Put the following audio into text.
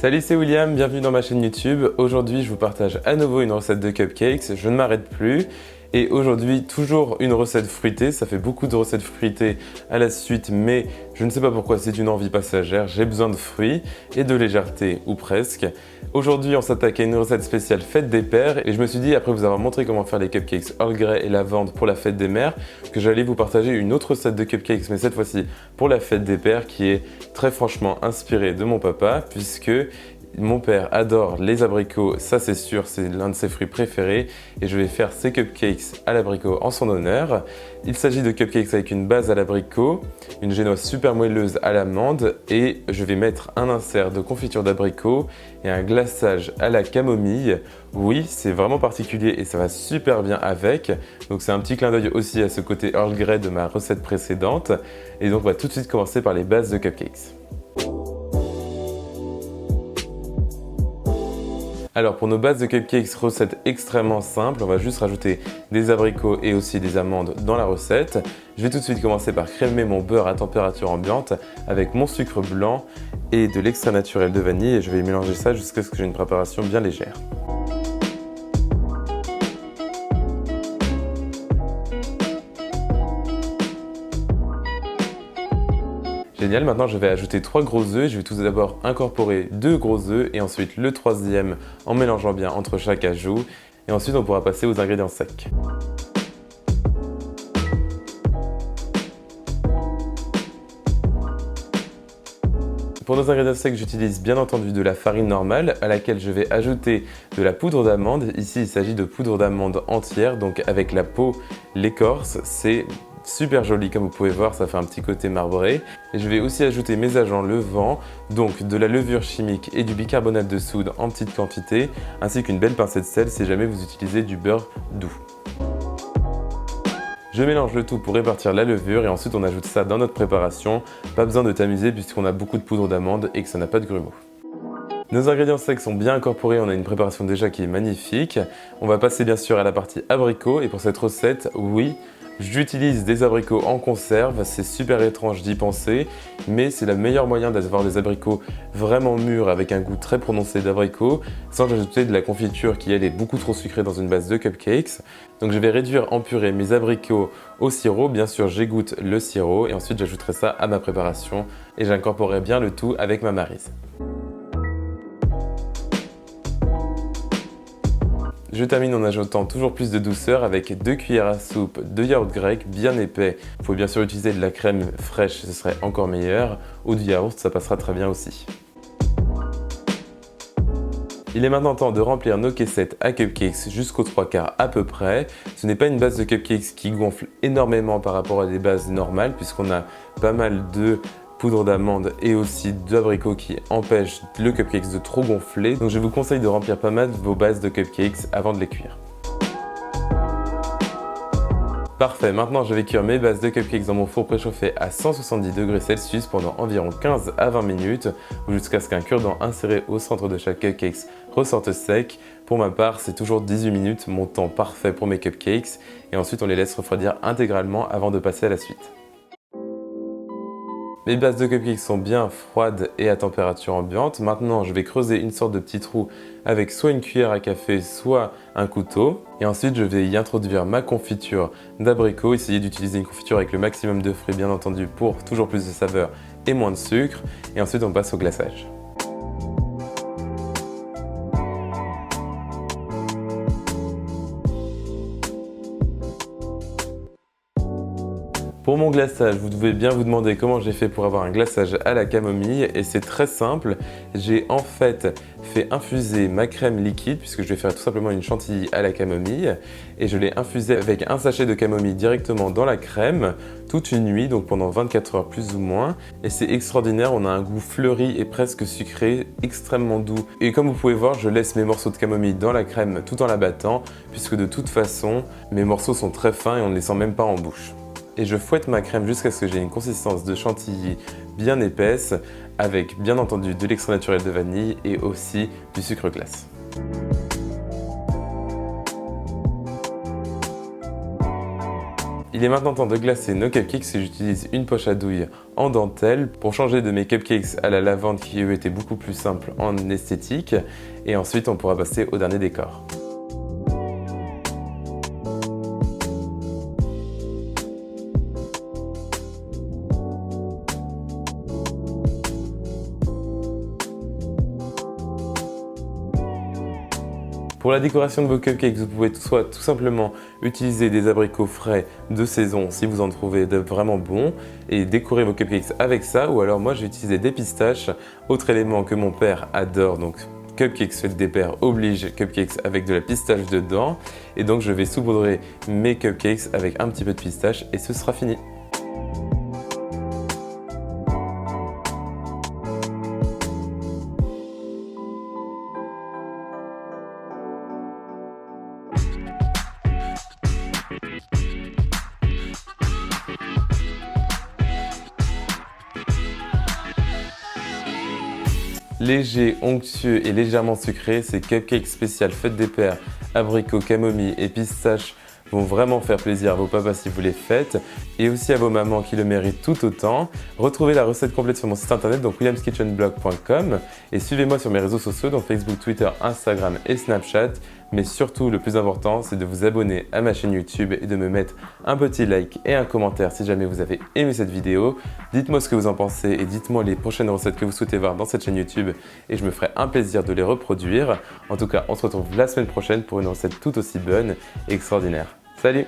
Salut, c'est William, bienvenue dans ma chaîne YouTube. Aujourd'hui, je vous partage à nouveau une recette de cupcakes. Je ne m'arrête plus. Et aujourd'hui, toujours une recette fruitée. Ça fait beaucoup de recettes fruitées à la suite, mais je ne sais pas pourquoi, c'est une envie passagère. J'ai besoin de fruits et de légèreté, ou presque. Aujourd'hui, on s'attaque à une recette spéciale fête des pères. Et je me suis dit, après vous avoir montré comment faire les cupcakes Earl Grey et lavande pour la fête des mères, que j'allais vous partager une autre recette de cupcakes, mais cette fois-ci pour la fête des pères, qui est très franchement inspirée de mon papa, puisque mon père adore les abricots, ça c'est sûr, c'est l'un de ses fruits préférés et je vais faire ces cupcakes à l'abricot en son honneur. Il s'agit de cupcakes avec une base à l'abricot, une génoise super moelleuse à l'amande et je vais mettre un insert de confiture d'abricot et un glaçage à la camomille. Oui, c'est vraiment particulier et ça va super bien avec. Donc c'est un petit clin d'œil aussi à ce côté Earl Grey de ma recette précédente. Et donc on va tout de suite commencer par les bases de cupcakes. Alors pour nos bases de cupcakes, recette extrêmement simple, on va juste rajouter des abricots et aussi des amandes dans la recette. Je vais tout de suite commencer par crémer mon beurre à température ambiante avec mon sucre blanc et de l'extrait naturel de vanille et je vais mélanger ça jusqu'à ce que j'ai une préparation bien légère. Génial, maintenant je vais ajouter 3 gros œufs. Je vais tout d'abord incorporer 2 gros œufs et ensuite le troisième en mélangeant bien entre chaque ajout. Et ensuite on pourra passer aux ingrédients secs. Pour nos ingrédients secs, j'utilise bien entendu de la farine normale à laquelle je vais ajouter de la poudre d'amande. Ici il s'agit de poudre d'amande entière, donc avec la peau, l'écorce, c'est super joli comme vous pouvez voir, ça fait un petit côté marbré. Et je vais aussi ajouter mes agents levants, donc de la levure chimique et du bicarbonate de soude en petite quantité, ainsi qu'une belle pincée de sel si jamais vous utilisez du beurre doux. Je mélange le tout pour répartir la levure et ensuite on ajoute ça dans notre préparation. Pas besoin de tamiser puisqu'on a beaucoup de poudre d'amande et que ça n'a pas de grumeaux. Nos ingrédients secs sont bien incorporés, on a une préparation déjà qui est magnifique. On va passer bien sûr à la partie abricots et pour cette recette, oui, j'utilise des abricots en conserve, c'est super étrange d'y penser, mais c'est le meilleur moyen d'avoir des abricots vraiment mûrs avec un goût très prononcé d'abricot, sans ajouter de la confiture qui elle est beaucoup trop sucrée dans une base de cupcakes. Donc je vais réduire en purée mes abricots au sirop, bien sûr j'égoutte le sirop et ensuite j'ajouterai ça à ma préparation et j'incorporerai bien le tout avec ma maryse. Je termine en ajoutant toujours plus de douceur avec 2 cuillères à soupe de yaourt grec bien épais. Vous pouvez bien sûr utiliser de la crème fraîche, ce serait encore meilleur, ou du yaourt, ça passera très bien aussi. Il est maintenant temps de remplir nos caissettes à cupcakes jusqu'aux 3/4 à peu près. Ce n'est pas une base de cupcakes qui gonfle énormément par rapport à des bases normales puisqu'on a pas mal de poudre d'amande et aussi d'abricots qui empêchent le cupcake de trop gonfler. Donc je vous conseille de remplir pas mal vos bases de cupcakes avant de les cuire. Parfait, maintenant je vais cuire mes bases de cupcakes dans mon four préchauffé à 170 degrés Celsius pendant environ 15 à 20 minutes ou jusqu'à ce qu'un cure-dent inséré au centre de chaque cupcake ressorte sec. Pour ma part, c'est toujours 18 minutes, mon temps parfait pour mes cupcakes et ensuite on les laisse refroidir intégralement avant de passer à la suite. Mes bases de cupcakes sont bien froides et à température ambiante. Maintenant, je vais creuser une sorte de petit trou avec soit une cuillère à café, soit un couteau. Et ensuite, je vais y introduire ma confiture d'abricot. Essayez d'utiliser une confiture avec le maximum de fruits, bien entendu, pour toujours plus de saveur et moins de sucre. Et ensuite, on passe au glaçage. Pour mon glaçage, vous devez bien vous demander comment j'ai fait pour avoir un glaçage à la camomille et c'est très simple. J'ai en fait infuser ma crème liquide puisque je vais faire tout simplement une chantilly à la camomille et je l'ai infusée avec un sachet de camomille directement dans la crème toute une nuit, donc pendant 24 heures plus ou moins et c'est extraordinaire, on a un goût fleuri et presque sucré, extrêmement doux et comme vous pouvez voir, je laisse mes morceaux de camomille dans la crème tout en la battant puisque de toute façon, mes morceaux sont très fins et on ne les sent même pas en bouche. Et je fouette ma crème jusqu'à ce que j'ai une consistance de chantilly bien épaisse avec bien entendu de l'extrait naturel de vanille et aussi du sucre glace. Il est maintenant temps de glacer nos cupcakes et j'utilise une poche à douille en dentelle pour changer de mes cupcakes à la lavande qui eux étaient beaucoup plus simples en esthétique. Et ensuite on pourra passer au dernier décor. Pour la décoration de vos cupcakes, vous pouvez soit tout simplement utiliser des abricots frais de saison si vous en trouvez de vraiment bons et décorer vos cupcakes avec ça, ou alors moi j'ai utilisé des pistaches, autre élément que mon père adore, donc cupcakes faites des pères oblige cupcakes avec de la pistache dedans, et donc je vais saupoudrer mes cupcakes avec un petit peu de pistache et ce sera fini. Léger, onctueux et légèrement sucré, ces cupcakes spéciales fêtes des pères, abricots, camomille et pistaches vont vraiment faire plaisir à vos papas si vous les faites et aussi à vos mamans qui le méritent tout autant. Retrouvez la recette complète sur mon site internet donc williamskitchenblog.com et suivez-moi sur mes réseaux sociaux donc Facebook, Twitter, Instagram et Snapchat. Mais surtout, le plus important, c'est de vous abonner à ma chaîne YouTube et de me mettre un petit like et un commentaire si jamais vous avez aimé cette vidéo. Dites-moi ce que vous en pensez et dites-moi les prochaines recettes que vous souhaitez voir dans cette chaîne YouTube et je me ferai un plaisir de les reproduire. En tout cas, on se retrouve la semaine prochaine pour une recette tout aussi bonne et extraordinaire. Salut!